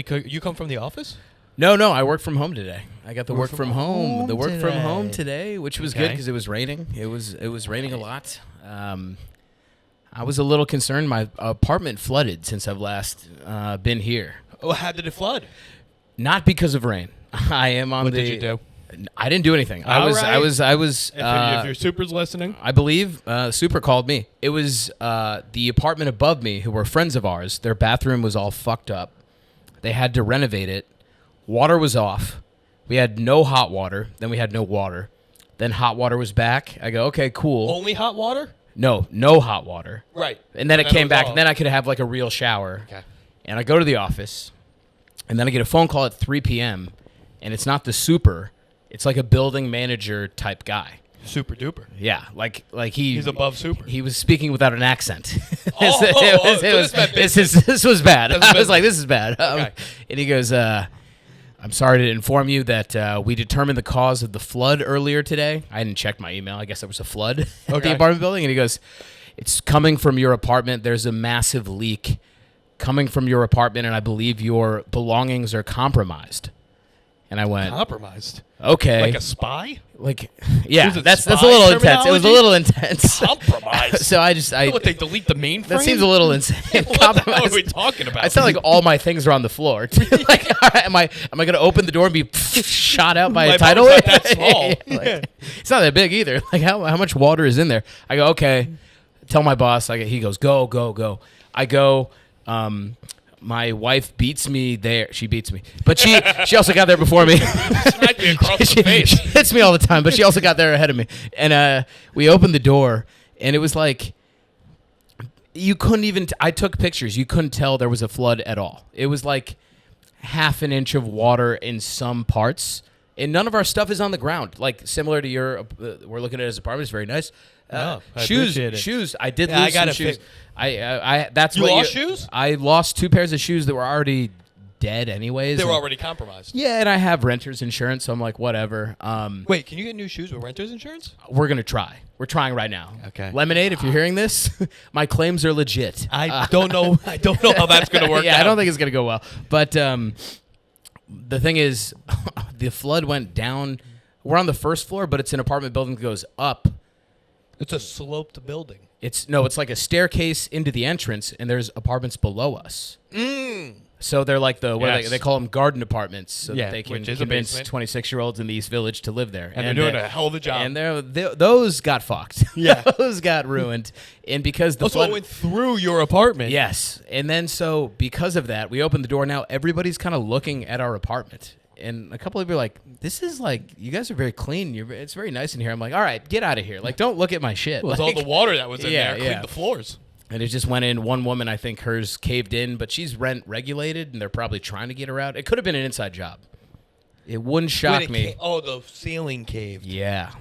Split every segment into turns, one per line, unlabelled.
You come from the office?
No, I work from home today. I got the work from home. The work from home today, which was good because it was raining. It was raining a lot. I was a little concerned. My apartment flooded since I've last been here.
Oh, how did it flood?
Not because of rain. I am on
What did you do?
I didn't do anything. I was.
If your super's listening,
I believe Super called me. It was the apartment above me, who were friends of ours. Their bathroom was all fucked up. They had to renovate it. Water was off. We had no hot water. Then we had no water. Then hot water was back. I go, okay, cool.
only hot water?
No hot water.
Right.
And then it came back, and then I could have like a real shower.
Okay.
And I go to the office, and then I get a phone call at 3 p.m., and it's not the super. It's like a building manager type guy.
Super duper.
Yeah, like he's
above super.
He was speaking without an accent.
This
was bad.
That's
I was like, this is bad.
Okay.
And he goes, I'm sorry to inform you that we determined the cause of the flood earlier today. I hadn't checked my email. I guess there was a flood at the apartment building. And he goes, it's coming from your apartment. There's a massive leak coming from your apartment, and I believe your belongings are compromised. And I went,
compromised?
Okay.
Like a spy?
Like, yeah, that's a
spy
little intense. It was a
terminology?
little intense.
Compromised?
So I
What, they delete the mainframe?
that seems a little insane.
What the hell are we talking about?
I sound like all my things are on the floor. Like, all right, am I going to open the door and be shot out by a tidal wave?
Not that small.
Like, it's not that big either. Like, how much water is in there? I go, okay. Tell my boss. He goes, go. I go. My wife beats me there. She beats me. But she also got there before me.
Smacked me across the face.
She hits me all the time, but she also got there ahead of me. And we opened the door, and it was like you couldn't even I took pictures. You couldn't tell there was a flood at all. It was like half an inch of water in some parts. And none of our stuff is on the ground. Like, similar to your we're looking at his apartment. It's very nice.
I
shoes. I did lose some shoes. That's
you lost shoes?
I lost 2 pairs of shoes that were already dead anyways.
They were already compromised.
Yeah, and I have renter's insurance, so I'm like, whatever.
Wait, can you get new shoes with renter's insurance?
We're gonna try. We're trying right now.
Okay.
Lemonade, if you're hearing this, my claims are legit.
I don't know. I don't know how that's gonna work.
Yeah,
out.
I don't think it's gonna go well. But the thing is, the flood went down. We're on the first floor, but it's an apartment building that goes up.
It's a sloped building.
It's like a staircase into the entrance, and there's apartments below us. So they're like they call them garden apartments, so that they can convince 26-year-olds in the East Village to live there.
And they're doing a hell of a job.
And those got fucked.
Yeah.
Those got ruined. And because the flood
it went through your apartment.
Yes. And then so because of that, we opened the door. Now everybody's kind of looking at our apartment. And a couple of people are like, this is like, you guys are very clean. It's very nice in here. I'm like, all right, get out of here. Like, don't look at my shit.
It was
like,
all the water that was in there. Cleaned the floors.
And it just went in. One woman, I think hers caved in, but she's rent regulated, and they're probably trying to get her out. It could have been an inside job. It wouldn't shock me.
The ceiling caved.
Yeah,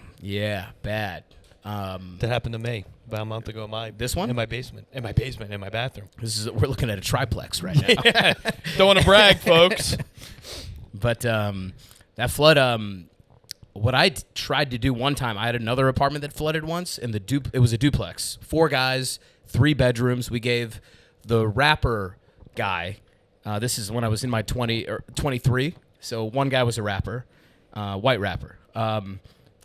bad.
That happened to me about a month ago.
This one?
In my basement, in my bathroom.
We're looking at a triplex right now.
Yeah. Don't want to brag, folks.
But that flood, what I tried to do one time, I had another apartment that flooded once, and it was a duplex. 4 guys, 3 bedrooms. We gave the rapper guy, this is when I was in my 23, so one guy was a rapper, white rapper.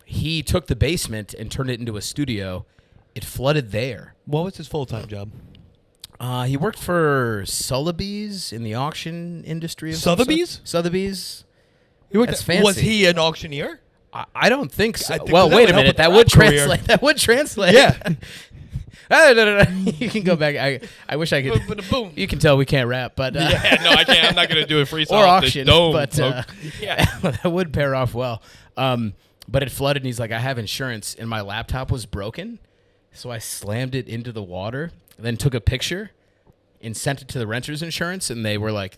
He took the basement and turned it into a studio. It flooded there.
What was his full-time job?
He worked for Sotheby's in the auction industry.
Sotheby's?
Sotheby's.
That's fancy. Was he an auctioneer?
I don't think so.
Think
well, wait a minute. That would translate. That would translate.
Yeah.
No. You can go back. I wish I could.
Boom.
You can tell we can't rap, but
yeah, no, I can't. I'm not going to do a freestyle
or auction.
Dome,
but
yeah,
that would pair off well. But it flooded, and he's like, I have insurance, and my laptop was broken, so I slammed it into the water, then took a picture, and sent it to the renter's insurance, and they were like,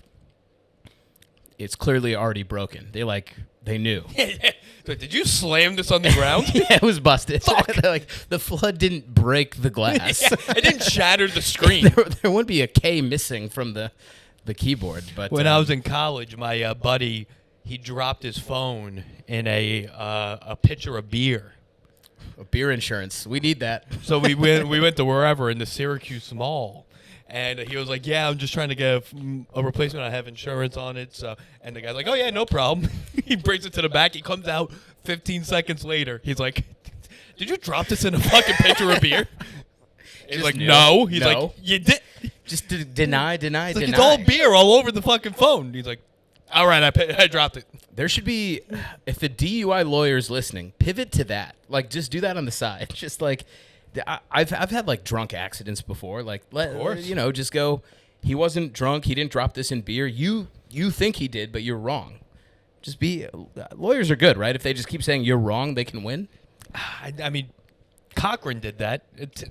it's clearly already broken. They knew.
So did you slam this on the ground?
Yeah, it was busted. Like, the flood didn't break the glass.
Yeah, it didn't shatter the screen.
there wouldn't be a K missing from the keyboard. But
when I was in college, my buddy, he dropped his phone in a pitcher of beer.
Beer insurance. We need that.
So we went to wherever in the Syracuse Mall. And he was like, "Yeah, I'm just trying to get a replacement. I have insurance on it." So, and the guy's like, "Oh yeah, no problem." He brings it to the back. He comes out 15 seconds later. He's like, "Did you drop this in a fucking pitcher of beer?" He's like, "No." He's like, "You did."
Just deny.
It's all beer all over the fucking phone. He's like, "All right, I dropped it."
There should be, if the DUI lawyer's listening, pivot to that. Like, just do that on the side. Just like, I've had like drunk accidents before. Like, just go. He wasn't drunk. He didn't drop this in beer. You think he did, but you're wrong. Just be. Lawyers are good, right? If they just keep saying you're wrong, they can win.
I mean, Cochran did that. It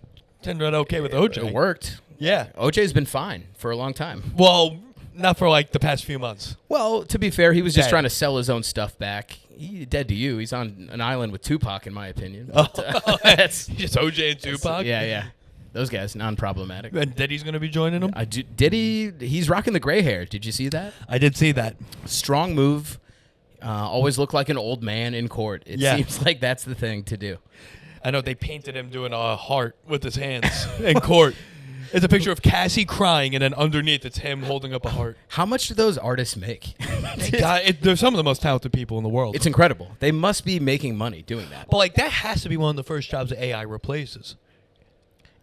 turned out okay with OJ.
It worked.
Yeah.
OJ's been fine for a long time.
Well, not for like the past few months.
Well, to be fair, he was just
Dead.
trying to sell his own stuff back. He's dead to you. He's on an island with Tupac, in my opinion. But,
That's just OJ and Tupac.
Yeah. Those guys, non-problematic.
And Diddy's going to be joining him?
Diddy, he's rocking the gray hair. Did you see that?
I did see that.
Strong move. Always look like an old man in court. It seems like that's the thing to do.
I know they painted him doing a heart with his hands in court. It's a picture of Cassie crying, and then underneath it's him holding up a heart.
How much do those artists make?
They're some of the most talented people in the world.
It's incredible. They must be making money doing that.
But like that has to be one of the first jobs that AI replaces.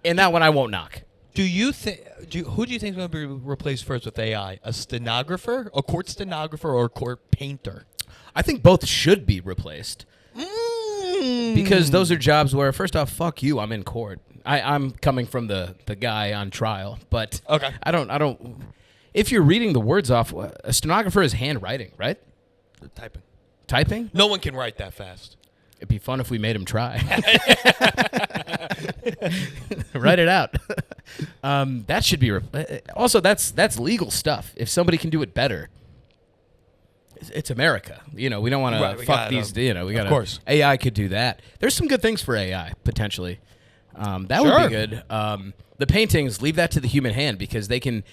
And that one I won't knock.
Do you think? Who do you think is going to be replaced first with AI? A stenographer, a court stenographer, or a court painter?
I think both should be replaced. Because those are jobs where, first off, fuck you, I'm in court. I'm coming from the guy on trial, but
okay.
I don't. If you're reading the words off, a stenographer is handwriting, right? Typing?
No one can write that fast.
It'd be fun if we made him try. Write it out. That should be. Also, that's legal stuff. If somebody can do it better. It's America. We don't want to fuck these. We got. Of course, AI could do that. There's some good things for AI potentially. That would be good. The paintings, leave that to the human hand because they can,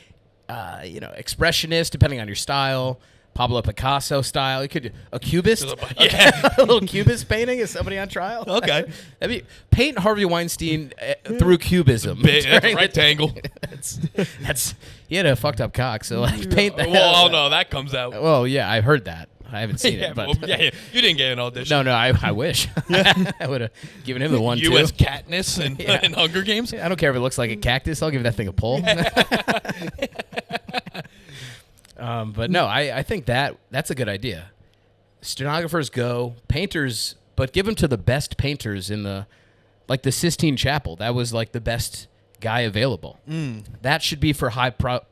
expressionist depending on your style. Pablo Picasso style. You could a cubist, a little cubist painting. Is somebody on trial?
Okay,
paint Harvey Weinstein through cubism.
Rectangle.
That's he had a fucked up cock, so paint that.
Well, no, that comes out.
Well, yeah, I've heard that. I haven't seen it, but
you didn't get an audition.
No, I wish. I would have given him the one too.
U.S. Katniss and Hunger Games.
I don't care if it looks like a cactus. I'll give that thing a pull. But no, I think that's a good idea. Stenographers go, painters, but give them to the best painters in the Sistine Chapel. That was like the best guy available. That should be for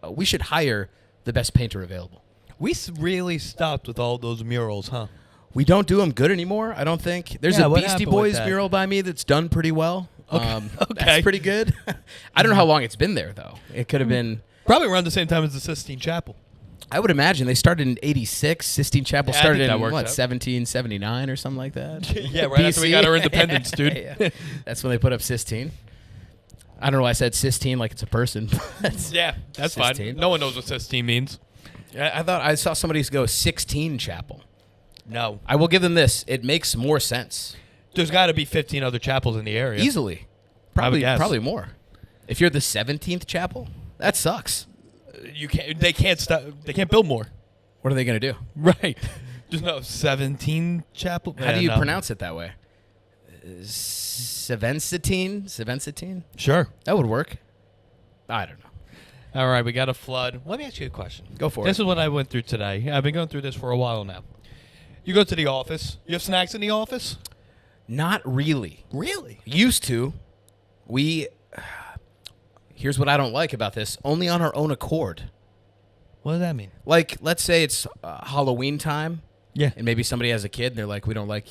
we should hire the best painter available. We
really stopped with all those murals, huh?
We don't do them good anymore, I don't think. There's a Beastie Boys mural by me that's done pretty well. Okay. That's pretty good. I don't know how long it's been there, though. It could have been...
Probably around the same time as the Sistine Chapel.
I would imagine they started in '86. Sistine Chapel started in 1779 or something like that.
Yeah, right after we got our independence, dude.
Yeah. That's when they put up Sistine. I don't know why I said Sistine like it's a person.
Yeah, that's Sistine. Fine. No one knows what Sistine means.
I thought I saw somebody go 16 Chapel.
No.
I will give them this. It makes more sense.
There's got to be 15 other chapels in the area.
Easily. Probably more. If you're the 17th chapel, that sucks.
They can't stop. They can't build more.
What are they going to do?
Right. There's no 17 chapel.
How do you pronounce it that way? Sevensetine?
Sure.
That would work. I don't know.
All right, we got a flood. Let me ask you a question.
Go for it.
This is what I went through today. I've been going through this for a while now. You go to the office. You have snacks in the office?
Not really.
Really?
Used to. Here's what I don't like about this. Only on our own accord.
What does that mean?
Like, let's say it's Halloween time.
Yeah.
And maybe somebody has a kid and they're like, we don't like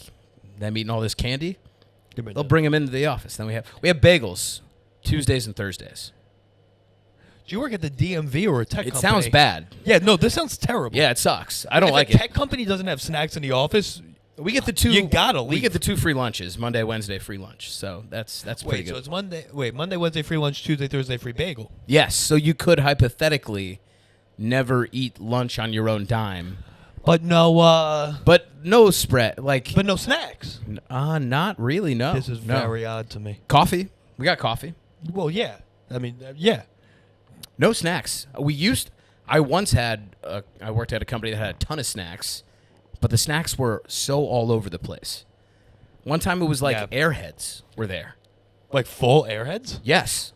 them eating all this candy. They'll bring them into the office. Then we have bagels Tuesdays and Thursdays.
Do you work at the DMV or a tech company?
It sounds bad.
Yeah, no, this sounds terrible.
Yeah, it sucks. I don't like it.
If a tech company doesn't have snacks in the office,
we get the two.
You gotta leave.
We get the 2 free lunches, Monday, Wednesday, free lunch. So that's pretty good.
So it's Monday, Wednesday, free lunch, Tuesday, Thursday, free bagel.
Yes, so you could hypothetically never eat lunch on your own dime.
But no
spread,
But no snacks.
Not really, no.
This is very odd to me.
Coffee. We got coffee.
Well, yeah. I mean, yeah.
No snacks. I once had. I worked at a company that had a ton of snacks, but the snacks were so all over the place. One time it was like Airheads were there.
Like full Airheads?
Yes.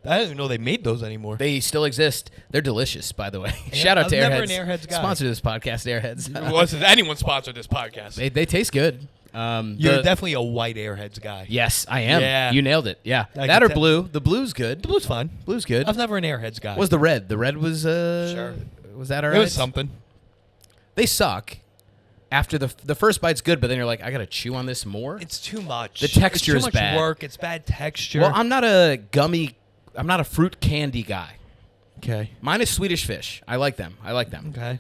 I didn't even know they made those anymore.
They still exist. They're delicious, by the way. Shout out to Airheads.
I'm never an Airheads guy.
Sponsor this podcast, Airheads.
Wasn't anyone sponsored this podcast?
They taste good.
You're definitely a white Airheads guy.
Yes, I am.
Yeah.
You nailed it. Yeah.
I
That
can
or blue. The blue's good.
The blue's fine.
Blue's good.
I was never an Airheads guy.
What was the red? The red was
Sure.
Was that all right?
It was something.
They suck. After the first bite's good, but then you're like, I gotta chew on this more.
It's too much.
The texture
it's
is
too much
bad.
work. It's bad texture.
Well, I'm not a fruit candy guy.
okay.
Mine is Swedish Fish. I like them.
Okay.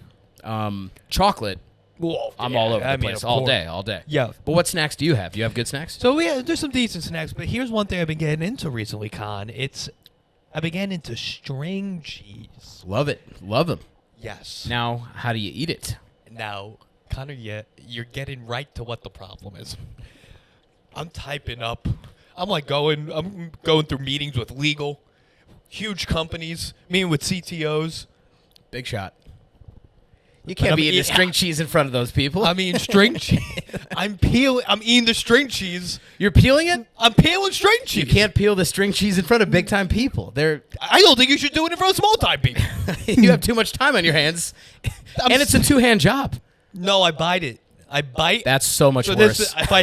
Chocolate.
Well,
I'm all over the place all day.
Yeah.
But what snacks do you have? Do you have good snacks?
So there's some decent snacks, but here's one thing I've been getting into recently, Con. I began into string cheese.
Love it. Love them.
Yes.
Now, how do you eat it?
Now, Connor, you're getting right to what the problem is. I'm typing up. I'm going through meetings with legal, huge companies, meeting with CTOs.
Big shot. You can't be eating string cheese in front of those people.
I mean, string cheese. I'm eating the string cheese.
You're peeling it?
I'm peeling string cheese.
You can't peel the string cheese in front of big-time people.
I don't think you should do it in front of small-time people.
You have too much time on your hands. And it's a two-hand job.
No, I bite it. I bite.
That's so much worse.
If I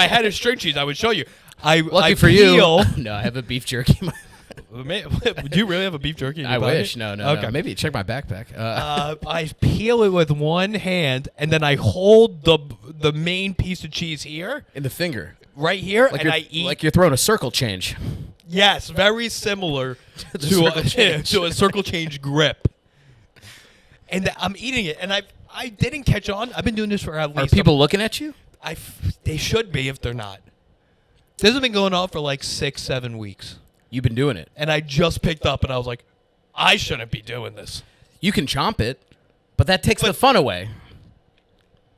had a string cheese, I would show you.
Lucky for you. No, I have a beef jerky.
Do you really have a beef jerky? In your
I
pocket?
wish. No.
Okay.
Maybe check my backpack.
I peel it with one hand, and then I hold the main piece of cheese here,
In the finger.
right here,
Like
and I eat.
Like you're throwing a circle change.
Yes, very similar
The circle change.
to a circle change grip. And I'm eating it, and I didn't catch on. I've been doing this for at
Are
least.
people looking at you?
They should be if they're not. This has been going on for like 6-7 weeks.
You've been doing it.
And I just picked up, and I was like, I shouldn't be doing this.
You can chomp it, but that takes the fun away.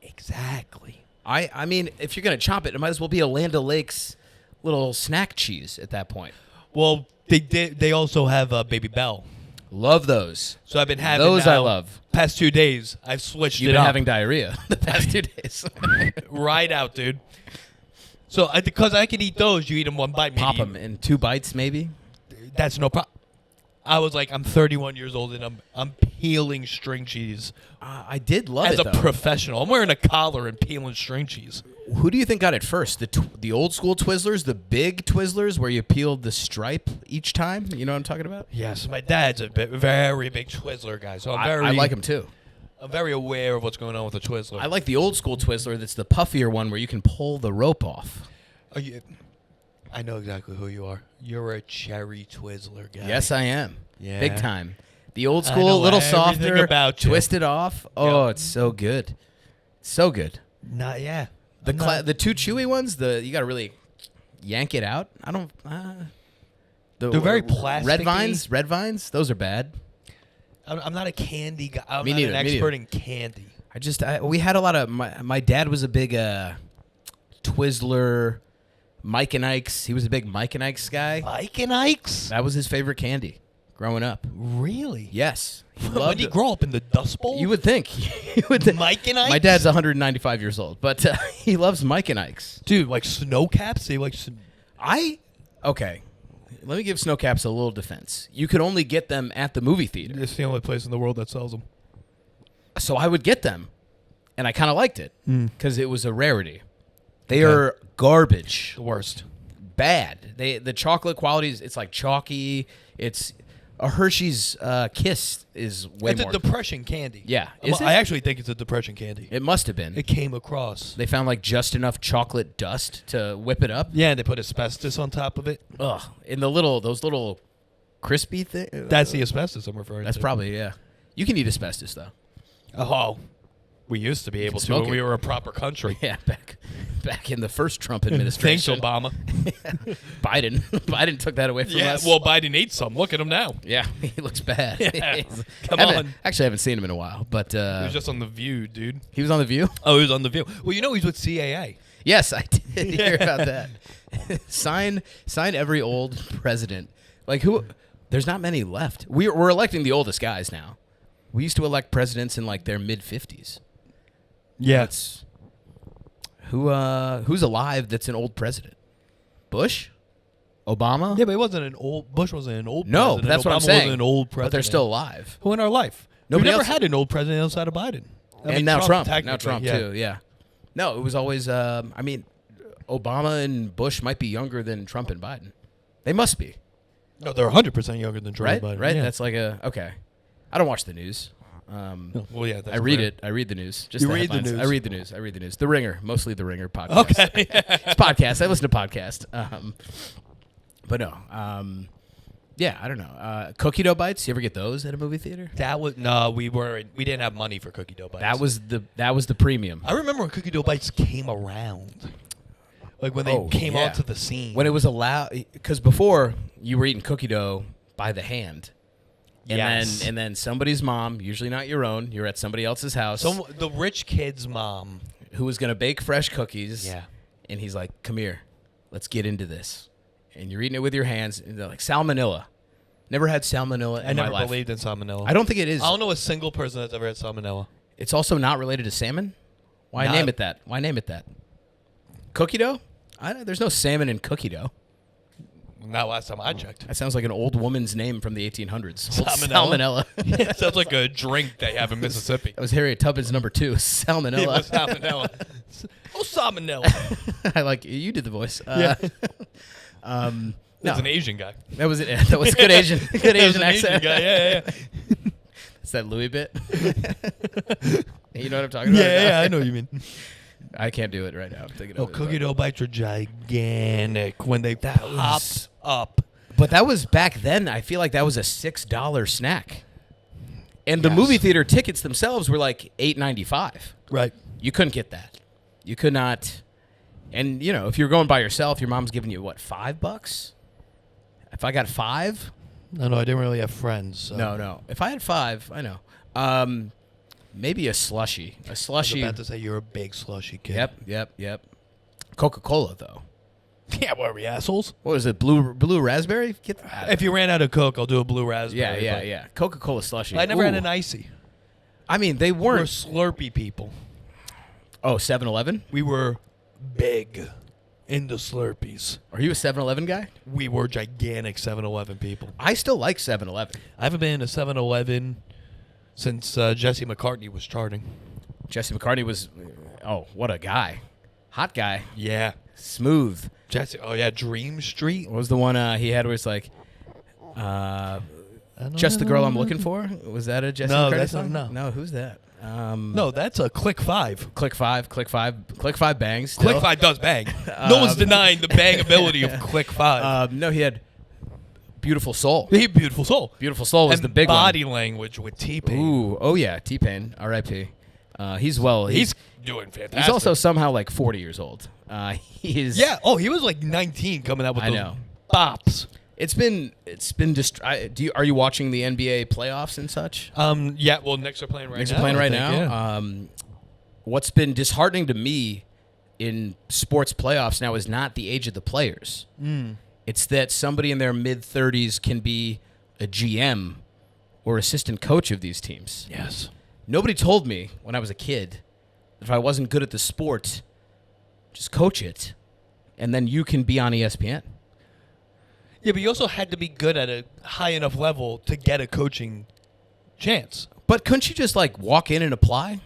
Exactly.
I mean, if you're going to chomp it, it might as well be a Land O'Lakes little snack cheese at that point.
Well, they also have Baby Bell.
Love those.
So I've been having
Those
now,
I love.
Past 2 days, I've switched
You've
it
been
up.
having diarrhea the past 2 days.
Right out, dude. So because I can eat those, you eat them one bite.
Pop them in 2 bites, maybe.
That's no problem. I was like, I'm 31 years old, and I'm peeling string cheese
I did love
as
it,
a
though.
professional. I'm wearing a collar and peeling string cheese.
Who do you think got it first? The old school Twizzlers, the big Twizzlers where you peeled the stripe each time? You know what I'm talking about?
Yes, my dad's a very big Twizzler guy, so
I like them too.
I'm very aware of what's going on with the Twizzler.
I like the old school Twizzler that's the puffier one where you can pull the rope off.
I know exactly who you are. You're a cherry Twizzler guy.
Yes, I am.
Yeah.
Big time. The old
I
school,
know
a little
everything
softer,
about you.
twisted off. Oh, it's so good. So good.
Not yeah.
The 2 chewy ones, you got to really yank it out. I don't.
They're very plasticky.
Red vines, those are bad.
I'm not a candy guy. I'm
Me
not
neither,
an
me
expert
neither.
in candy.
We had a lot of my dad was a big Twizzler, Mike and Ike's. He was a big Mike and Ike's guy.
Mike and Ike's?
That was his favorite candy growing up.
Really?
Yes.
When did he grow up in the Dust Bowl?
You would think.
Mike and Ike's?
My dad's 195 years old, but he loves Mike and Ike's.
Dude, like snow caps? They like.
Okay. Let me give Snowcaps a little defense. You could only get them at the movie theater.
It's the only place in the world that sells them.
So I would get them, and I kind of liked it because it was a rarity. They
Okay.
are garbage.
The worst.
Bad. The chocolate qualities, it's like chalky. It's a Hershey's Kiss is way
It's
more.
a depression candy.
Yeah. Is
I
it?
actually think it's a depression candy.
It must have been.
It came across.
They found like just enough chocolate dust to whip it up.
Yeah, and they put asbestos on top of it.
Ugh. In those little crispy thing.
That's the asbestos I'm referring
That's
to.
probably, yeah. You can eat asbestos though.
Oh, we used to be able to
smoke
when
it.
we were a proper country.
Yeah, back in the first Trump
Thanks,
administration.
Obama.
Biden took that away from
Yeah,
us.
well, Biden ate some. Look at him now.
Yeah, he looks bad.
Yeah. Come
Actually,
on.
I haven't seen him in a while, but
He was just on The View, dude.
he was on The View?
Oh, he was on The View. Well, you know he's with CAA.
Yes, I did hear about that. Sign every old president. Like who There's not many left. We're electing the oldest guys now. We used to elect presidents in like their mid-50s.
Yeah.
Who's alive that's an old president? Bush? Obama?
Yeah, but Bush wasn't an old
No,
president.
that's what I'm
Obama
saying.
wasn't an old president.
But they're still alive.
Who in our life?
Nobody
we never
else-
had an old president outside of Biden. I mean,
Now Trump
technically,
too, yeah. No, it was always, Obama and Bush might be younger than Trump and Biden. They must be.
No, they're 100% younger than Trump
Right?
and Biden.
Right?
Yeah.
That's like okay. I don't watch the news.
Well, yeah. That's
I read
clear.
it. I read the news. Just
You
the
read the
headlines.
news.
I read the news. I read the news. The Ringer, mostly the Ringer podcast.
Okay.
It's podcast. I listen to podcast. But no. Yeah, I don't know. Cookie dough bites. You ever get those at a movie theater?
That was we didn't have money for cookie dough bites.
That was the premium.
I remember when cookie dough bites came around, like when they came
yeah.
onto the scene.
When it was allowed, because before you were eating cookie dough by the hand.
Yes.
And then somebody's mom, usually not your own, you're at somebody else's house,
the rich kid's mom,
who was going to bake fresh cookies.
Yeah.
And he's like, come here, let's get into this. And you're eating it with your hands. And they're like, salmonella. Never had salmonella
I
in my
never
life.
believed in salmonella.
I don't think it is.
I don't know a single person that's ever had salmonella.
It's also not related to salmon. Why
Not-
name it that? Why name it that? Cookie dough? There's no salmon in cookie dough.
Not last time I checked.
That sounds like an old woman's name from the 1800s. Old
Salmonella?
Salmonella.
Yeah, sounds like a drink they have in Mississippi.
That was Harriet Tubman's number 2,
It
salmonella.
was salmonella. Oh, salmonella.
I like you did the voice.
That's
No,
an Asian guy.
that was it. That was good Asian, good
That was
Asian
an
accent.
guy. Yeah.
It's that Louis bit. You know what I'm talking about?
Yeah, I know what you mean.
I can't do it right now. I'm thinking
Oh,
of it,
cookie
but-
dough bites are gigantic when they popped up.
But that was back then. I feel like that was a $6 snack, and the
Yes.
movie theater tickets themselves were like $8.95.
Right.
You couldn't get that. You could not. And you know, if you're going by yourself, your mom's giving you what, $5? If I got 5,
No, I didn't really have friends. So.
no. If I had 5, I know. Maybe a slushie. A
I was
slushie.
about to say you're a big slushy kid.
Yep. Coca-Cola though.
Yeah, what are we, assholes?
What was it? Blue raspberry? Get that.
If you ran out of Coke, I'll do a blue raspberry.
Yeah. Coca-Cola slushie.
I never had
Ooh.
an icy.
I mean, they
We're
weren't.
Slurpee people.
Oh, 7-Eleven?
We were big into Slurpees.
Are you a 7-Eleven guy?
We were gigantic 7-Eleven people.
I still like 7-Eleven.
I haven't been in a 7-Eleven since Jesse McCartney was charting.
Jesse McCartney was, what a guy. Hot guy.
Yeah.
Smooth.
Jesse, Dream Street.
What was the one he had where it's like, just the girl I'm looking for? Was that a Jesse
No,
McCartney
that's
song?
not- no.
No, who's that?
No, that's a Click 5.
Click 5 bangs.
Click
still.
5 does bang. No one's denying the bang ability of Click 5.
No, he had Beautiful Soul.
He Beautiful Soul.
Beautiful Soul was
And
the big
body language with T-Pain.
one. Ooh, oh yeah, T-Pain, R.I.P. He's
doing fantastic.
He's also somehow like 40 years old. He's
Yeah. Oh, he was like 19 coming out with
I
those
know.
bops.
It's been are you watching the NBA playoffs and such?
Yeah. Well, Knicks are playing right
Knicks
now.
are playing
I
right
think,
now.
yeah.
What's been disheartening to me in sports playoffs now is not the age of the players. It's that somebody in their mid-30s can be a GM or assistant coach of these teams.
Yes.
Nobody told me when I was a kid that if I wasn't good at the sport, just coach it, and then you can be on ESPN.
Yeah, but you also had to be good at a high enough level to get a coaching chance.
But couldn't you just like walk in and apply?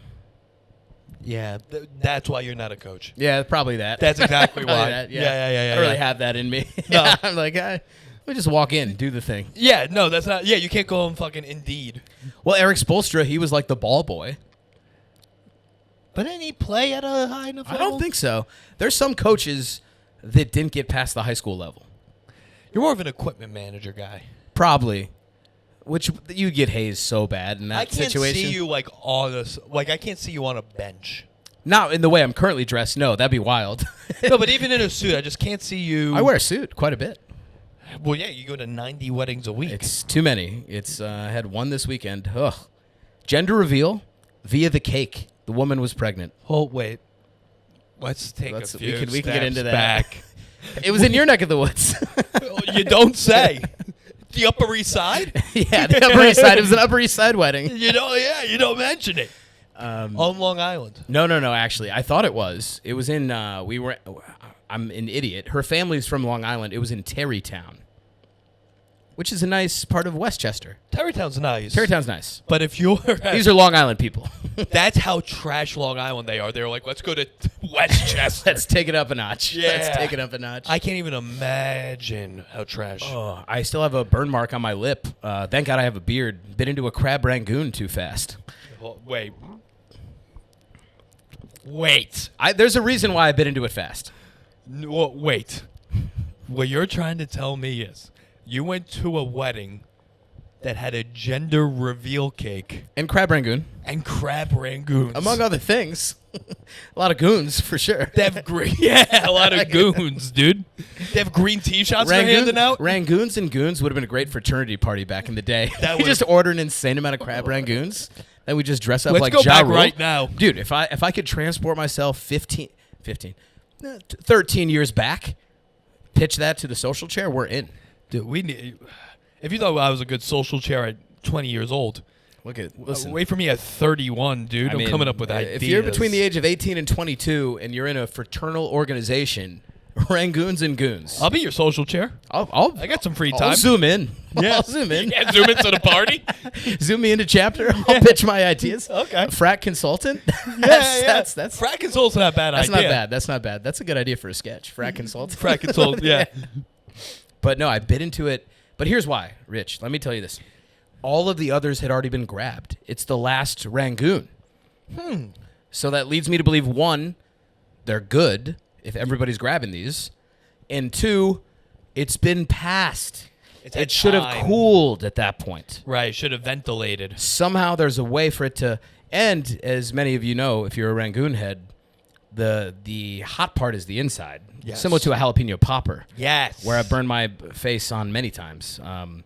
Yeah, that's why you're not a coach.
Yeah, probably that.
That's exactly
Probably
why.
that,
Yeah.
I don't really have that in me.
No.
I'm like, let me just walk in, do the thing.
Yeah, no, that's not. Yeah, you can't go on fucking Indeed.
Well, Eric Spoelstra, he was like the ball boy.
But didn't he play at a high enough
I
level?
don't think so. There's some coaches that didn't get past the high school level.
You're more of an equipment manager guy.
Probably. Which you get hazed so bad in that
I can't
situation.
see you like on a I can't see you on a bench.
Not in the way I'm currently dressed. No, that'd be wild.
No, but even in a suit, I just can't see you.
I wear a suit quite a bit.
Well, yeah, you go to 90 weddings a week.
It's too many. I had one this weekend. Ugh. Gender reveal via the cake. The woman was pregnant.
Oh wait, let's take a few
we can get
steps
into that.
back.
It was in your neck of the woods.
You don't say. The Upper East Side?
Yeah, the Upper East Side. It was an Upper East Side wedding.
You don't mention it. On Long Island.
No. Actually, I thought it was. It was in. I'm an idiot. Her family's from Long Island. It was in Terrytown, which is a nice part of Westchester.
Terrytown's nice.
Terrytown's nice.
But if you're...
These are Long Island people.
That's how trash Long Island they are. They're like, let's go to Westchester.
Let's take it up a notch.
Yeah.
Let's take it up a notch.
I can't even imagine how trash.
Oh, I still have a burn mark on my lip. Thank God I have a beard. Bit into a crab rangoon too fast.
Wait.
There's a reason why I bit into it fast.
Wait. What you're trying to tell me is you went to a wedding that had a gender reveal cake
And crab rangoon.
and crab rangoons.
Among other things. A lot of goons, for sure.
They have green, a lot of goons, dude. They have green T-shirts they're handing out.
Rangoons and goons would have been a great fraternity party back in the day.
That
We
would've-
just order an insane amount of crab rangoons. Then we just dress up
Let's
like
go
Ja
back
Rule.
right now.
Dude, if I could transport myself 13 years back, pitch that to the social chair, we're in.
Dude, we need. If you thought I was a good social chair at 20 years old,
Listen.
wait for me at 31, dude. I'm coming up with ideas.
If you're between the age of 18 and 22 and you're in a fraternal organization, Rangoons and goons.
I'll be your social chair. I got some free time.
I'll zoom in.
Yeah.
I'll zoom in.
Yeah, zoom into the party.
Zoom me into chapter. I'll pitch my ideas.
Okay.
Frat consultant.
That's
That's
frat consult's not a bad
That's
idea.
not bad. That's not bad. That's a good idea for a sketch. Frat consultant.
Frat consultant, yeah.
But no, I bit into it. But here's why, Rich. Let me tell you this. All of the others had already been grabbed. It's the last Rangoon. So that leads me to believe, one, they're good if everybody's grabbing these. And two, it's been passed. It should have cooled at that point.
Right, should have ventilated.
Somehow there's a way for it to... And as many of you know, if you're a Rangoon head, the hot part is the inside.
Yes.
Similar to a jalapeno popper.
Yes.
Where I burned my face on many times. And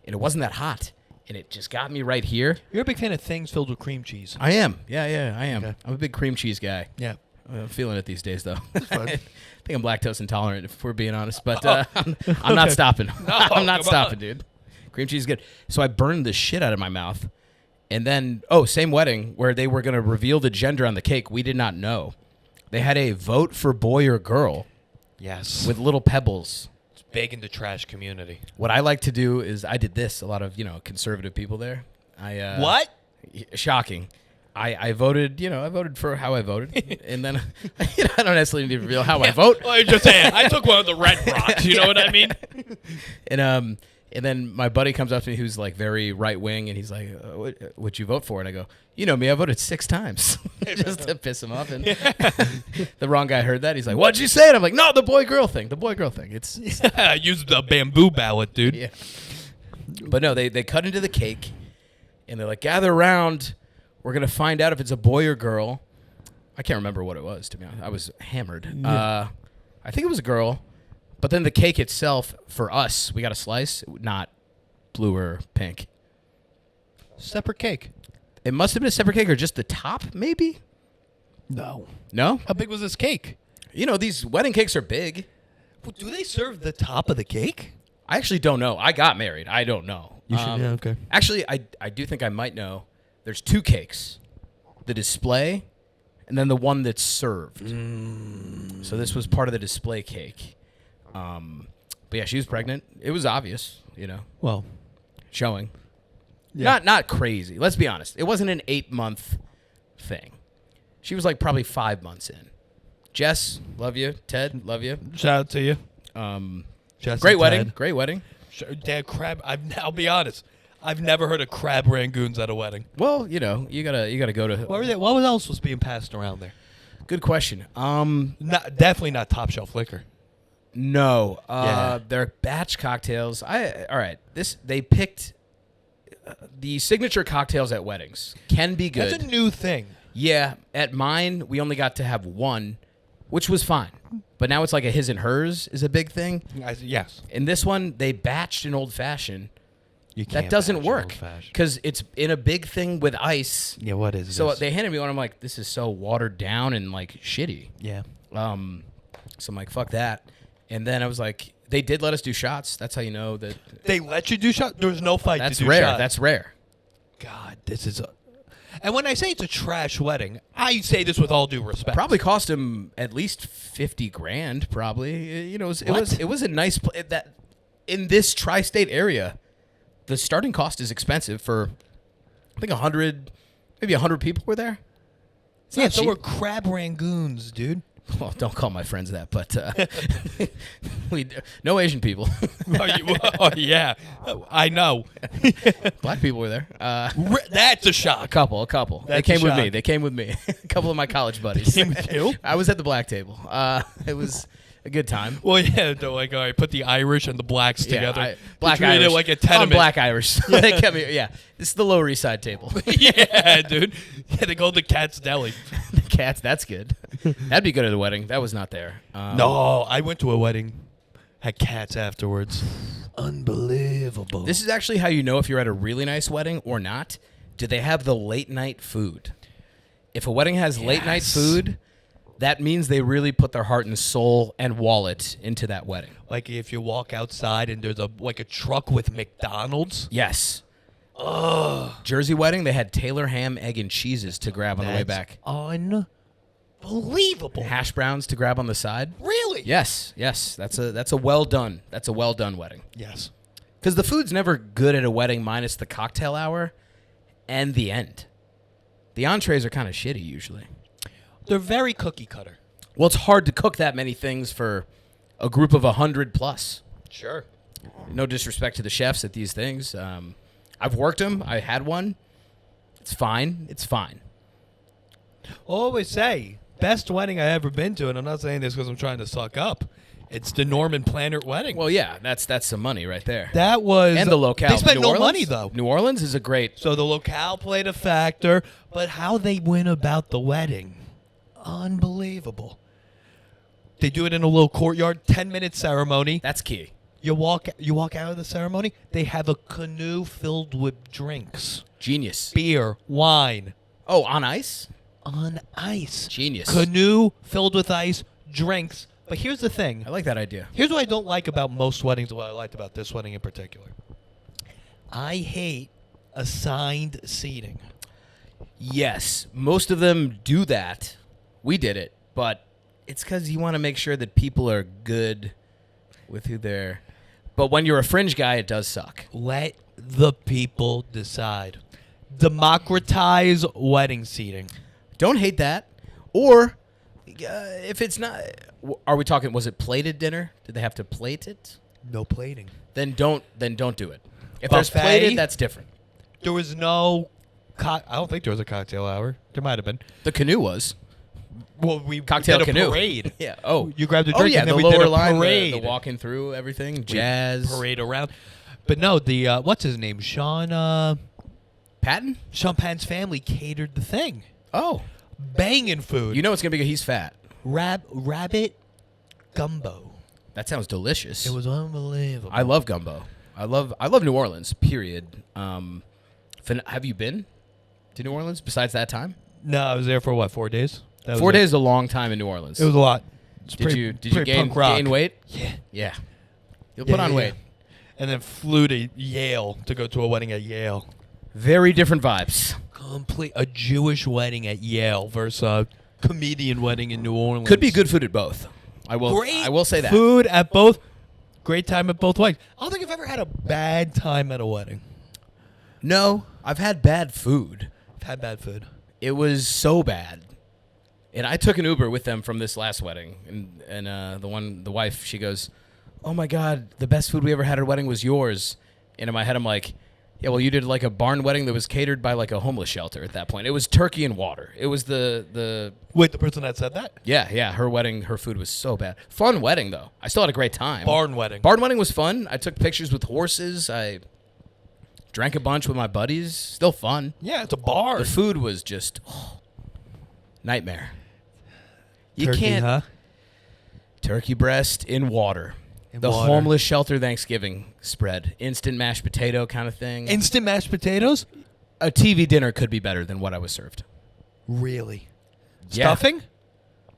it wasn't that hot. And it just got me right here.
You're a big fan of things filled with cream cheese.
I am. Yeah, I am.
Okay.
I'm a big cream cheese guy.
Yeah.
I'm feeling it these days, though.
fine.
I think I'm lactose intolerant, if we're being honest. But I'm not stopping. I'm not
come
stopping,
on.
dude. Cream cheese is good. So I burned the shit out of my mouth. And then, same wedding where they were going to reveal the gender on the cake. We did not know. They had a vote for boy or girl.
Yes.
With little pebbles.
It's big in the trash community.
What I like to do is I did this. A lot of, conservative people there.
What?
Shocking. I voted, I voted for how I voted. And then I don't necessarily need to reveal how I vote.
Well, you're just saying, I took one of the red rocks. You know what I mean?
And then my buddy comes up to me who's like very right wing, and he's like, "What'd you vote for?" And I go, "You know me, I voted 6 times," just to piss him off. And the wrong guy heard that. He's like, "What'd you say?" And I'm like, "No, the boy girl thing. The boy girl thing. It's
I used the bamboo ballot, dude.
yeah." But no, they cut into the cake, and they're like, "Gather around. We're gonna find out if it's a boy or girl." I can't remember what it was, to be honest. I was hammered.
Yeah.
I think it was a girl. But then the cake itself, for us, we got a slice, not blue or pink.
Separate cake.
It must have been a separate cake or just the top, maybe?
No.
No?
How big was this cake?
These wedding cakes are big.
Well, do they serve the top of the cake?
I actually don't know. I got married. I don't know.
Okay.
Actually, I do think I might know. There's 2 cakes. The display and then the one that's served. So this was part of the display cake. But yeah, she was pregnant. It was obvious,
Well,
showing.
yeah.
Not crazy. Let's be honest. It wasn't an 8-month thing. She was like probably 5 months in. Jess, love you. Ted, love you.
Shout out to you. Jess
Great
and
wedding.
Ted.
Great wedding.
Dad, crab. I'll be honest. I've never heard of crab rangoons at a wedding.
Well, you gotta go to.
What else was being passed around there?
Good question.
Definitely not top shelf liquor.
No.
Yeah.
They're batch cocktails. All right. They picked the signature cocktails at weddings can be good.
That's a new thing.
Yeah. At mine, we only got to have one, which was fine. But now it's like a his and hers is a big thing.
Yes.
In this one, they batched an old fashioned.
You can't
That doesn't
batch
work
old-fashioned.
because it's in a big thing with ice.
Yeah, what is
So
this?
they handed me one. I'm like, this is so watered down and like shitty.
Yeah.
So I'm like, fuck that. And then I was like, they did let us do shots. That's how you know that.
They let you do shots? There was no fight
That's
to do
rare.
shots.
That's rare.
God, this is a... And when I say it's a trash wedding, I say this with all due respect.
Probably cost him at least $50,000. Probably, you know, it was a nice that in this tri-state area. The starting cost is expensive for, I think 100, maybe 100 people were there. It's
Yeah,
not
so
cheap.
we're crab rangoons, dude.
Well, don't call my friends that, but no Asian people.
Oh, yeah, I know.
Black people were there.
That's a shock.
A couple.
That's
They came
a
with me.
shock.
They came with me. A couple of my college buddies.
Came with you?
I was at the black table. It was a good time.
Well, yeah, they're like, all right, put the Irish and the blacks together.
Black
They treated
Irish.
it like a
I'm
tenement.
Black Irish. They kept me. Yeah, this is the Lower East Side table.
Yeah, dude. Yeah, they go to Cat's Deli.
The cats. That's good. That'd be good at a wedding. That was not there.
No, I went to a wedding. Had cats afterwards. Unbelievable.
This is actually how you know if you're at a really nice wedding or not. Do they have the late night food? If a wedding has late night
Yes.
food, that means they really put their heart and soul and wallet into that wedding.
Like if you walk outside and there's a truck with McDonald's.
Yes. Jersey wedding, they had Taylor ham, egg, and cheeses to grab on the way back.
Unbelievable.
Hash browns to grab on the side.
Really?
Yes. That's a well done. That's a well done wedding.
Yes.
Because the food's never good at a wedding minus the cocktail hour and the end. The entrees are kind of shitty usually.
They're very cookie cutter.
Well, it's hard to cook that many things for a group of 100 plus.
Sure.
No disrespect to the chefs at these things. I've worked them. I had one. It's fine. It's fine.
I'll always say, best wedding I ever been to, and I'm not saying this because I'm trying to suck up. It's the Norman Plannert wedding.
Well, yeah, that's some money right there.
That was...
And the locale.
They spent
New
no
Orleans?
money, though.
New Orleans is a great...
So the locale played a factor, but how they went about the wedding, unbelievable. They do it in a little courtyard, 10-minute ceremony.
That's key.
You walk out of the ceremony, they have a canoe filled with drinks.
Genius.
Beer, wine.
Oh, on ice?
On ice.
Genius.
Canoe filled with ice, drinks. But here's the thing.
I like that idea.
Here's what I don't like about most weddings, what I liked about this wedding in particular. I hate assigned seating.
Yes, most of them do that. We did it, but it's because you want to make sure that people are good with who they're... But when you're a fringe guy, it does suck.
Let the people decide. Democratize wedding seating.
Don't hate that. Or if it's not... Are we talking, was it plated dinner? Did they have to plate it?
No plating.
Then don't do it. If there's
Buffet?
plated, that's different.
There was no... I don't think there was a cocktail hour. There might have been.
The canoe was.
Well, we
Cocktail
did a
canoe.
parade.
Yeah. Oh.
You grabbed a drink
yeah,
and then
the
we did
lower
a
line,
parade.
the walking through everything,
We
jazz.
parade around. But no, the what's his name? Sean
Patton?
Penn's family catered the thing.
Oh.
Banging food.
You know it's going to be good. He's fat.
Rabbit gumbo.
That sounds delicious.
It was unbelievable.
I love gumbo. I love New Orleans, period. Have you been to New Orleans besides that time?
No, I was there for what, 4 days? That was
4
it.
days is a long time in New Orleans.
It was a lot. It's
Did you gain weight?
Yeah.
Yeah. You'll put on weight.
And then flew to Yale to go to a wedding at Yale.
Very different vibes.
A Jewish wedding at Yale versus a comedian wedding in New Orleans.
Could be good food at both. I will say that.
Food at both. Great time at both weddings. I don't think I've ever had a bad time at a wedding.
No, I've had bad food.
I've had bad food.
It was so bad. And I took an Uber with them from this last wedding, and the wife, she goes, "Oh my God, the best food we ever had at a wedding was yours." And in my head, I'm like, "Yeah, well, you did like a barn wedding that was catered by like a homeless shelter at that point. It was turkey and water. It was the
Wait, the person that said that?
yeah, her wedding, her food was so bad. Fun wedding though. I still had a great time.
Barn wedding.
Barn wedding was fun. I took pictures with horses. I drank a bunch with my buddies. Still fun.
Yeah, it's a bar.
The food was just nightmare. You
Turkey,
can't
huh?
turkey breast in water.
In
the
water.
homeless shelter Thanksgiving spread. Instant mashed potato kind of thing.
Instant mashed potatoes?
A TV dinner could be better than what I was served.
Really?
Yeah.
Stuffing?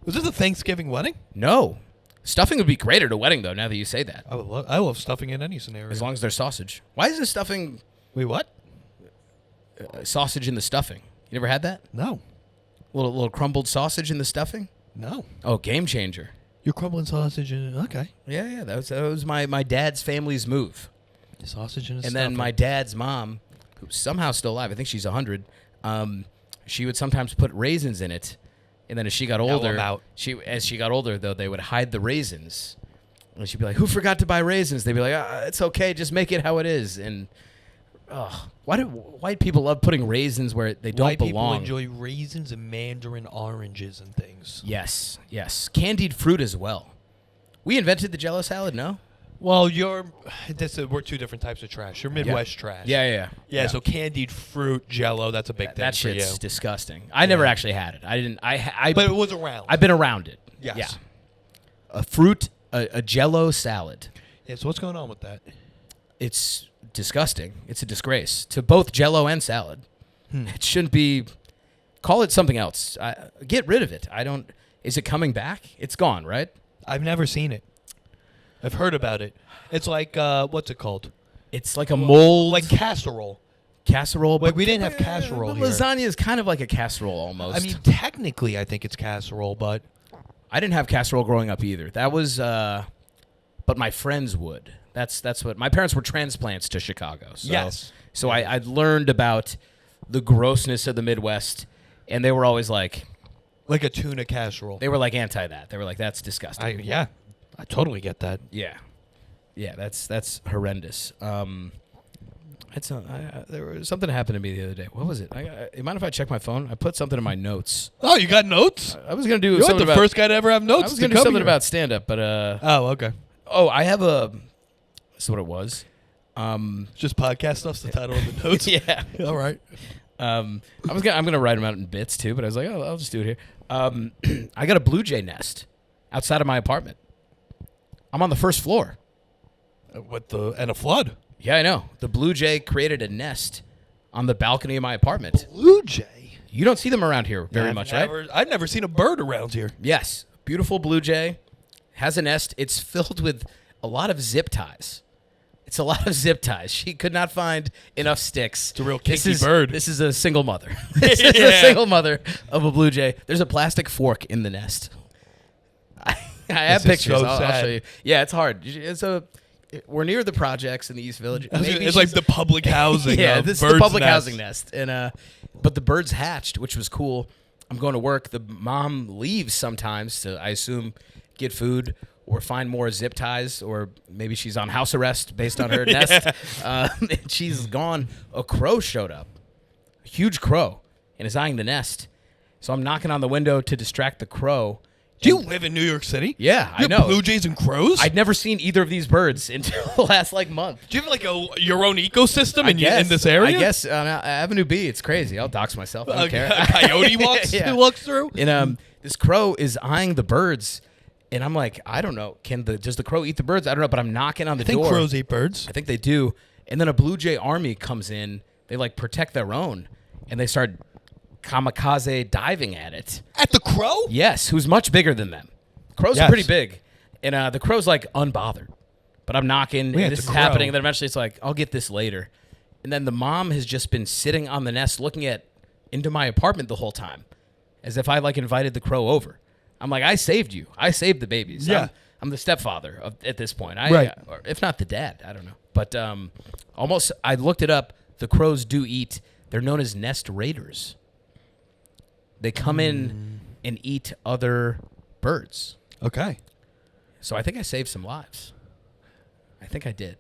Was this a Thanksgiving wedding?
No. Stuffing would be great at a wedding, though. Now that you say that,
I love stuffing in any scenario.
as long as there's sausage. Why is the stuffing
Wait, what?
sausage in the stuffing? You never had that?
No.
Little crumbled sausage in the stuffing?
No.
Oh, game changer.
You're crumbling sausage in okay.
Yeah. That was my dad's family's move.
Sausage in a
And
stuffing.
then my dad's mom, who's somehow still alive, I think she's 100. She would sometimes put raisins in it, and then as she got older, as she got older though, they would hide the raisins, and she'd be like, "Who forgot to buy raisins?" They'd be like, "It's okay, just make it how it is." And why do white people love putting raisins where they don't
White
belong?
people enjoy raisins and mandarin oranges and things.
Yes, candied fruit as well. We invented the Jello salad, no?
Well, we're two different types of trash. You're Midwest trash.
Yeah.
So candied fruit Jello, that's a big thing
That
for
shit's
you.
disgusting. I never actually had it. I didn't.
But it was around.
I've been around it.
Yes.
Yeah. A fruit, a Jello salad.
Yeah. So what's going on with that?
It's disgusting. It's a disgrace to both Jello and salad. It shouldn't be. Call it something else. Get rid of it. I don't. Is it coming back? It's gone, right?
I've never seen it. I've heard about it. It's like what's it called?
It's like a mold,
like casserole.
Casserole.
Like we didn't have casserole here.
Lasagna is kind of like a casserole almost.
I mean, technically, I think it's casserole, but
I didn't have casserole growing up either. That was, but my friends would. That's what my parents were transplants to Chicago. So,
yes.
So I learned about the grossness of the Midwest, and they were always like
a tuna casserole.
They were like anti that. They were like, that's disgusting.
I totally get that.
Yeah, that's horrendous. There was something happened to me the other day. What was it? You mind if I check my phone? I put something in my notes.
Oh, you got notes?
I was gonna do.
You're
something
the first guy to ever have notes.
I was gonna do something about stand up, but
Oh, okay.
Oh, I have a. That's what it was.
Just podcast stuff's the title of the notes.
Yeah.
All right.
I'm gonna write them out in bits too, but I was like, I'll just do it here. I got a blue jay nest outside of my apartment. I'm on the first floor.
And a flood.
Yeah, I know. The blue jay created a nest on the balcony of my apartment.
Blue jay?
You don't see them around here very much, right?
I've never seen a bird around here.
Yes. Beautiful blue jay. Has a nest. It's filled with a lot of zip ties. It's a lot of zip ties. She could not find enough sticks.
It's a real kinky bird.
This is a single mother. This is a single mother of a blue jay. There's a plastic fork in the nest. I have pictures.
So
I'll
sad.
show you. Yeah, it's hard. We're near the projects in the East Village.
It's like the public housing.
Yeah,
of
this is the
bird's
public
nest.
housing nest. And but the birds hatched, which was cool. I'm going to work. The mom leaves sometimes to, I assume, get food or find more zip ties, or maybe she's on house arrest based on her nest. And she's gone. A crow showed up, a huge crow, and is eyeing the nest. So I'm knocking on the window to distract the crow.
Do you live in New York City?
Yeah,
You
I know.
have blue jays and crows?
I'd never seen either of these birds until the last month.
Do you have your own ecosystem in this
I
area?
guess on Avenue B, it's crazy. I'll dox myself. I don't care.
A coyote walks through?
And this crow is eyeing the birds, and I'm like, I don't know. Does the crow eat the birds? I don't know, but I'm knocking on the door.
I think crows eat birds.
I think they do. And then a blue jay army comes in. They protect their own, and they start kamikaze diving at it.
At the crow?
Yes, who's much bigger than them. Crows are pretty big, and the crow's unbothered. But I'm knocking, and this is happening, and then eventually it's like, I'll get this later. And then the mom has just been sitting on the nest looking into my apartment the whole time, as if I invited the crow over. I'm like, I saved you. I saved the babies.
Yeah.
I'm the stepfather at this point.
Right.
Or if not the dad, I don't know. But almost, I looked it up. The crows do eat. They're known as nest raiders. They come in and eat other birds.
Okay.
So I think I saved some lives. I think I did.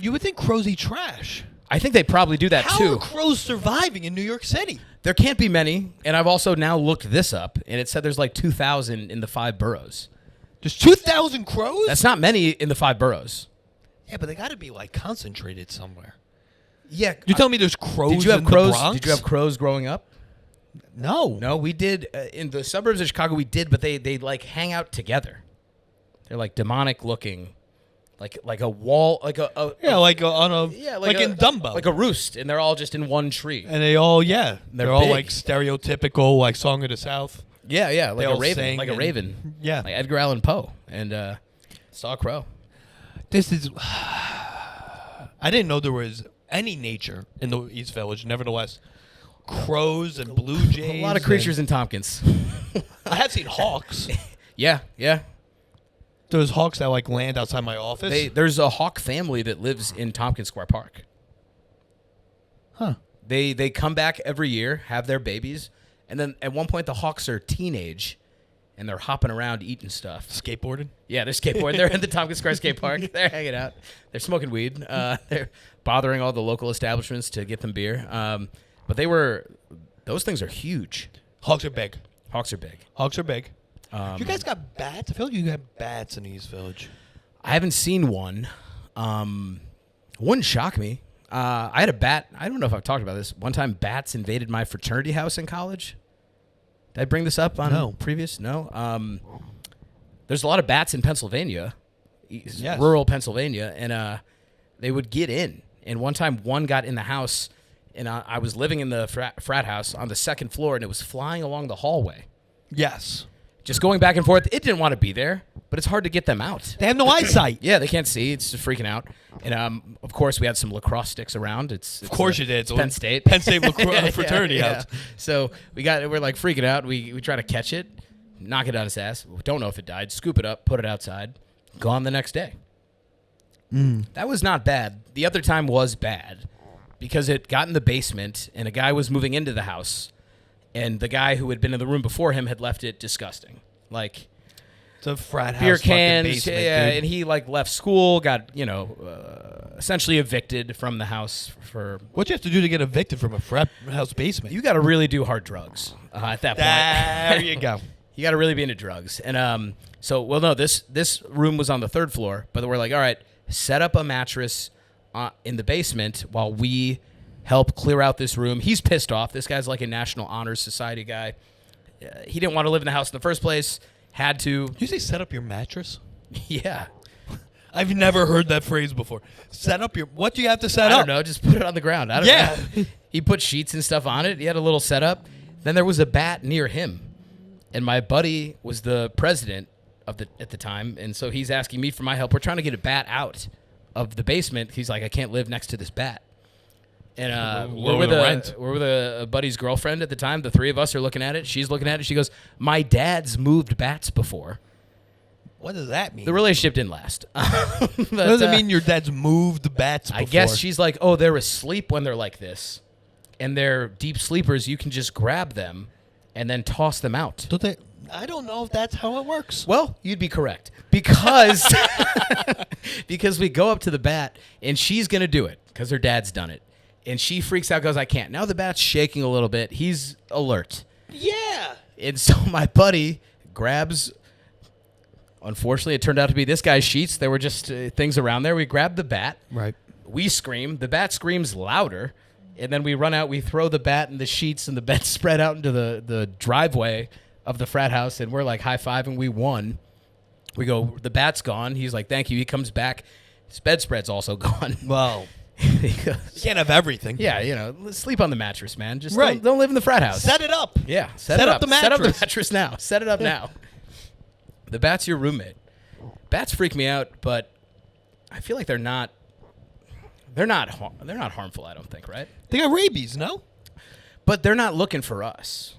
You would think crows eat trash.
I think they probably do that
How
too.
are crows surviving in New York City?
There can't be many, and I've also now looked this up, and it said there's 2,000 in the 5 boroughs.
There's 2,000 crows?
That's not many in the 5 boroughs.
Yeah, but they got to be concentrated somewhere.
Yeah.
You tell me there's crows
Did you have
in
crows?
the Bronx?
Did you have crows growing up?
No.
No, we did in the suburbs of Chicago. We did, but they hang out together. They're demonic looking, like a wall, in
Dumbo,
like a roost, and they're all just in one tree.
And they're all
They're
all
big.
stereotypical Song of the South.
Yeah, like
They
a
all
raven,
sing
like a
and-
raven.
Yeah.
Like Edgar Allan Poe, and saw a crow.
This is. I didn't know there was any nature in the East Village. Nevertheless, crows and blue jays.
A lot of creatures in Tompkins.
I have seen hawks.
Yeah.
There's hawks that like land outside my office.
There's a hawk family that lives in Tompkins Square Park.
Huh.
They come back every year, have their babies, and then at one point the hawks are teenage, and they're hopping around eating stuff.
Skateboarding.
Yeah, they're skateboarding. They're in the Tompkins Square Skate Park. They're hanging out. They're smoking weed. They're bothering all the local establishments to get them beer. But those things are huge.
Hawks are big.
Hawks are big.
Hawks are big. You guys got bats? I feel like you have bats in the East Village.
I haven't seen one. Wouldn't shock me. I had a bat. I don't know if I've talked about this. One time, bats invaded my fraternity house in college. Did I bring this up on previous? No. There's a lot of bats in Pennsylvania,
Yes.
rural Pennsylvania, and they would get in. And one time, one got in the house, and I was living in the frat house on the second floor, and it was flying along the hallway,
Yes.
just going back and forth. It didn't want to be there, but it's hard to get them out.
They have no eyesight.
Yeah, they can't see. It's just freaking out. And of course, we had some lacrosse sticks around. Of
course you did.
It's Penn State.
Penn State fraternity house.
So we're like freaking out. We try to catch it, knock it on its ass. We don't know if it died. Scoop it up, put it outside. Gone the next day. That was not bad. The other time was bad because it got in the basement and a guy was moving into the house, and the guy who had been in the room before him had left it disgusting. Like
It's a frat house.
beer
fucking
cans,
basement,
yeah,
dude.
and he like left school, got essentially evicted from the house for.
What you have to do to get evicted from a frat house basement?
You got to really do hard drugs at that
There
point.
you go.
You got to really be into drugs, and this room was on the third floor, but we're like, all right, set up a mattress in the basement while we help clear out this room. He's pissed off. This guy's like a National Honor Society guy. He didn't want to live in the house in the first place. Had to.
Did you say set up your mattress?
Yeah.
I've never heard that phrase before. Set up your. What do you have to set
I
up?
don't know. Just put it on the ground. I don't
Yeah.
know. He put sheets and stuff on it. He had a little setup. Then there was a bat near him, and my buddy was the president at the time, and so he's asking me for my help. We're trying to get a bat out of the basement. He's like, I can't live next to this bat. And we're with a buddy's girlfriend at the time. The three of us are looking at it. She's looking at it. She goes, "My dad's moved bats before."
What does that mean?
The relationship didn't last.
What does it mean your dad's moved bats before?
I guess she's like, oh, they're asleep when they're like this. And they're deep sleepers. You can just grab them and then toss them out.
Don't they? I don't know if that's how it works.
Well, you'd be correct. Because because we go up to the bat, and she's going to do it because her dad's done it. And she freaks out, goes, I can't. Now the bat's shaking a little bit. He's alert.
Yeah.
And so my buddy grabs... Unfortunately, it turned out to be this guy's sheets. There were just things around there. We grabbed the bat.
Right.
We scream. The bat screams louder. And then we run out. We throw the bat and the sheets and the bed spread out into the driveway of the frat house. And we're like high-fiving. We won. We go, the bat's gone. He's like, thank you. He comes back. His bedspread's also gone.
Well,
He goes,
you can't have everything.
yeah, let's sleep on the mattress, man. Just
Right.
don't live in the frat house.
Set it up.
Yeah,
Set up the
Set up the
mattress.
mattress now. Set it up now. The bat's your roommate. Bats freak me out, but I feel like they're not harmful, I don't think, right?
They got rabies, no?
But they're not looking for us.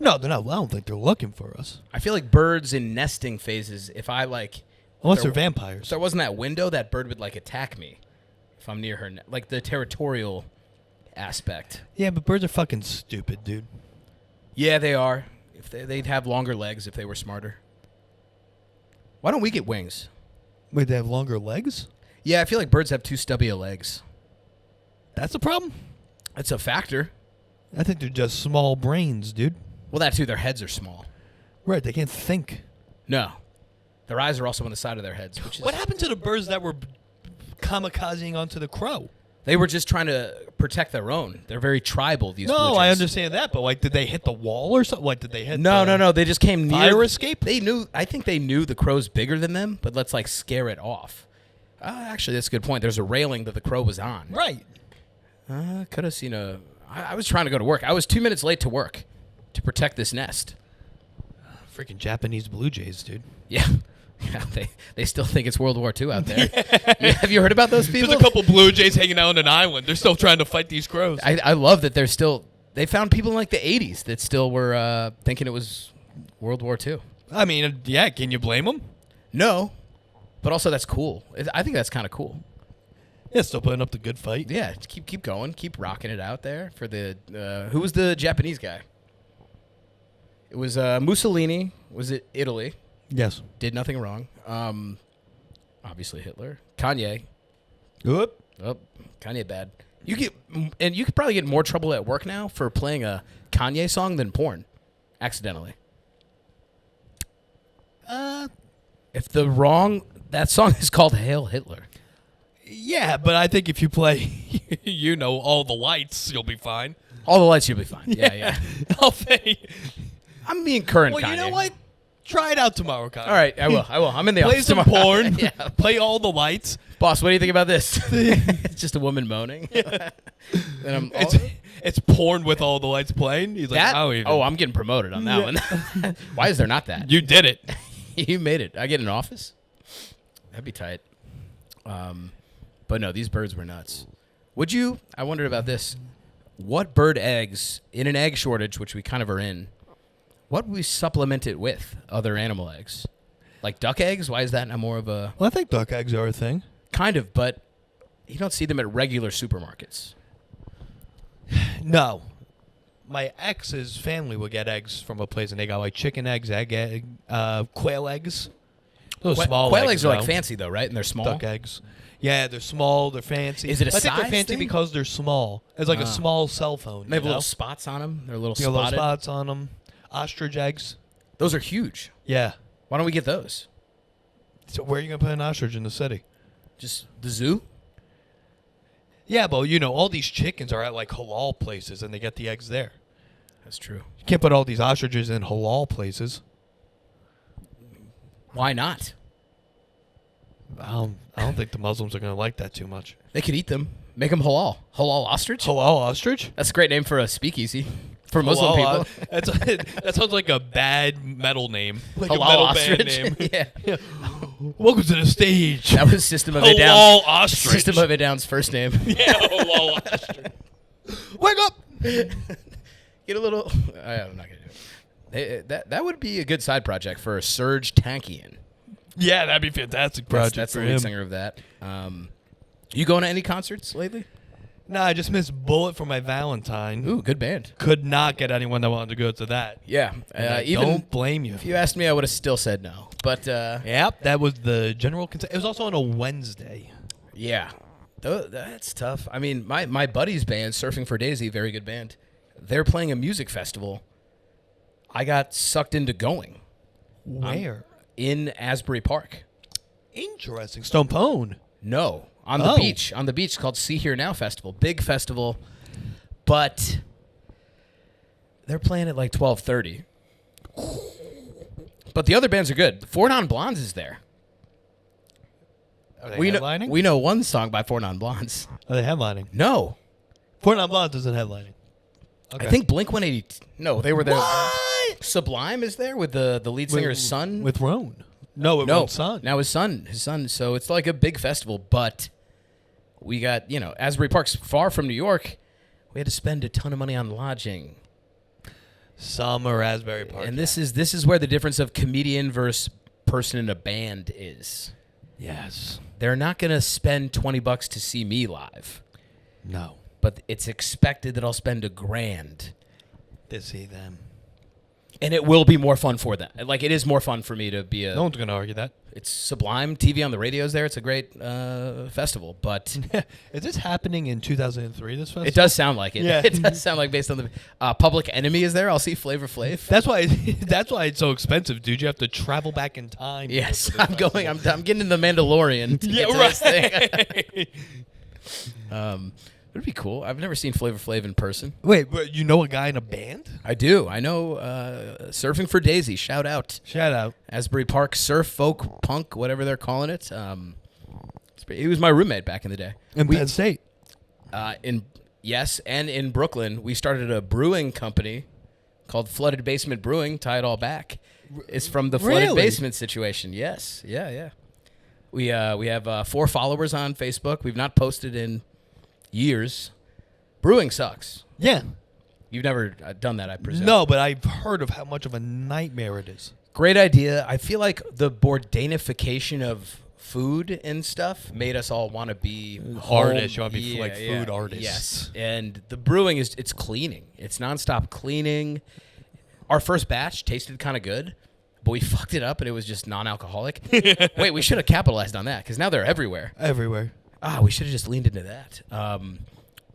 No, they're not. I don't think they're looking for us.
I feel like birds in nesting phases, if I like
Unless
there-
they're vampires.
if there wasn't that window, that bird would like attack me if I'm near her, like the territorial aspect.
Yeah, but birds are fucking stupid, dude.
Yeah, they are. If they'd have longer legs if they were smarter. Why don't we get wings?
Wait, they have longer legs?
Yeah, I feel like birds have too stubby of legs.
That's the problem?
That's a factor.
I think they're just small brains, dude.
Well, that too. Their heads are small.
Right, they can't think.
No, their eyes are also on the side of their heads. Which is
What happened to the birds that were kamikazing onto the crow?
They were just trying to protect their own. They're very tribal. These.
No,
blue
I
jays.
understand that, but like, did they hit the wall or something? Like, did they hit?
No. They just came near.
Fire escape?
They knew. I think they knew the crow's bigger than them, but let's like scare it off. Actually, that's a good point. There's a railing that the crow was on.
Right.
Could have seen a. I was trying to go to work. I was 2 minutes late to work to protect this nest.
Freaking Japanese Blue Jays, dude.
Yeah. Yeah, they still think it's World War II out there. Yeah, have you heard about those people?
There's a couple Blue Jays hanging out on an island. They're still trying to fight these crows.
I love that they found people in like the 80s that still were thinking it was World War II.
I mean, yeah, can you blame them?
No, but also that's cool. I think that's kind of cool.
Yeah, still putting up the good fight.
Yeah, keep going, keep rocking it out there for the who was the Japanese guy? It was Mussolini. Was it Italy?
Yes.
Did nothing wrong. Obviously Hitler. Kanye.
Oop.
Oh, Kanye bad. You could probably get in more trouble at work now for playing a Kanye song than porn, accidentally. If that song is called Hail Hitler.
Yeah, but I think if you play, all the lights, you'll be fine.
All the lights, you'll be fine. Yeah.
I'll say.
I'm being current,
Well,
Kanye.
you know what? Try it out tomorrow, Connor.
All right, I will. I'm in the
Play
office
some
tomorrow.
porn.
Yeah.
Play all the lights.
Boss, what do you think about this? It's just a woman moaning. Then
It's porn with all the lights playing. He's like,
I'm getting promoted on that one. Why is there not that?
You did it.
You made it. I get an office? That'd be tight. But no, these birds were nuts. Would you? I wondered about this. What bird eggs, in an egg shortage, which we kind of are in, what would we supplement it with? Other animal eggs? Like duck eggs? Why is that not more of a...
Well, I think duck eggs are a thing.
Kind of, but you don't see them at regular supermarkets.
No. My ex's family would get eggs from a place, and they got like chicken eggs, quail eggs. Those small
quail
eggs
eggs are like fancy though, right? And they're small.
Duck eggs. Yeah, they're small. They're fancy.
Is it a
I think they're
size
fancy
thing?
because they're small. It's like a small cell phone.
They have little spots on them. They're a little
little
spotted.
spots on them. Ostrich eggs.
Those are huge.
Yeah.
Why don't we get those?
So where are you gonna put an ostrich in the city?
Just the zoo?
Yeah, but all these chickens are at like halal places, and they get the eggs there.
That's true.
You can't put all these ostriches in halal places.
Why not?
I don't think the Muslims are gonna like that too much.
They could eat them. Make them halal. Halal ostrich?
Halal ostrich?
That's a great name for a speakeasy. For Muslim
Halal,
people.
that sounds like a bad metal name. Like
Halal
a metal
ostrich.
band name.
Yeah.
Welcome to the stage.
That was System of a Down.
Halal ostrich.
System of a Down's first name.
Yeah, halal ostrich. Wake up!
Get a little... I'm not going to do it. That would be a good side project for Serge Tankian.
Yeah, that'd be a fantastic project
That's
for
the lead
him.
singer of that. You going to any concerts lately?
Nah, I just missed Bullet for my Valentine.
Ooh, good band.
Could not get anyone that wanted to go to that.
Yeah.
Even don't blame you.
If you asked me, I would have still said no. But
yep, that was the general consent. It was also on a Wednesday.
Yeah, that's tough. I mean, my buddy's band, Surfing for Daisy, very good band. They're playing a music festival. I got sucked into going.
Where?
In Asbury Park.
Interesting. Stone Pone.
No, on the beach. On the beach, called See Here Now Festival. Big festival, but they're playing at like 12:30. But the other bands are good. Four Non Blondes is there.
Are they
We
headlining?
know one song by Four Non Blondes.
Are they headlining?
No,
Four Non Blondes isn't headlining. Okay.
I think Blink 182. No, they were there.
What?
Sublime is there with the lead singer's son.
With Roan. No, with Roan's son.
Now his son. So it's like a big festival, but we got, Asbury Park's far from New York. We had to spend a ton of money on lodging.
Summer Asbury Park.
And this is where the difference of comedian versus person in a band is.
Yes.
They're not going to spend $20 to see me live.
No.
But it's expected that I'll spend $1,000
To see them.
and it will be more fun for them. Like, it is more fun for me to be
No one's going to argue that.
It's sublime. TV on the radio is there. It's a great festival, but
Is this happening in 2003, this festival?
it does sound like it.
Yeah.
It does sound like based on the Public Enemy is there. I'll see Flavor Flav.
That's why it's so expensive, dude. You have to travel back in time. to
Yes,
go to
I'm
this
going. I'm getting in the Mandalorian. To
Yeah,
get to
right.
this thing. It'd be cool. I've never seen Flavor Flav in person.
Wait, but you know a guy in a band?
I do. I know Surfing for Daisy. Shout out.
Shout out.
Asbury Park Surf Folk Punk, whatever they're calling it. He was my roommate back in the day.
In Penn State.
And in Brooklyn, we started a brewing company called Flooded Basement Brewing. Tie it all back. It's from the flooded
Really?
basement situation. Yes. Yeah. We have 4 followers on Facebook. We've not posted in years. Brewing sucks.
Yeah.
You've never done that, I presume.
No, but I've heard of how much of a nightmare it is.
Great idea. I feel like the Bourdainification of food and stuff made us all want to be
Artists. You
home-
want to be like food artists.
Yes. And the brewing it's cleaning. It's nonstop cleaning. Our first batch tasted kind of good, but we fucked it up and it was just non-alcoholic. Wait, we should have capitalized on that because now they're everywhere.
Everywhere.
We should have just leaned into that.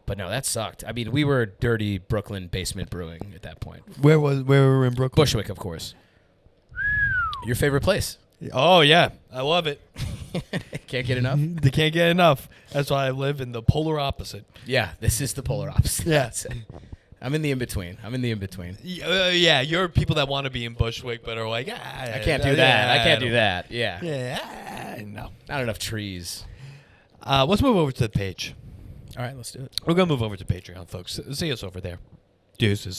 But no, that sucked. I mean, we were dirty Brooklyn basement brewing at that point.
Where were we in Brooklyn?
Bushwick, of course. Your favorite place?
Oh, yeah. I love it.
Can't get enough?
They can't get enough. That's why I live in the polar opposite.
Yeah, this is the polar opposite.
Yeah.
I'm in the in-between.
Yeah, you're people that want to be in Bushwick but are like,
I can't do that. I can't do that. Yeah.
Yeah, no.
Not enough trees.
Let's move over to the page.
All right, let's do it.
We're going to move over to Patreon, folks. See us over there. Deuces.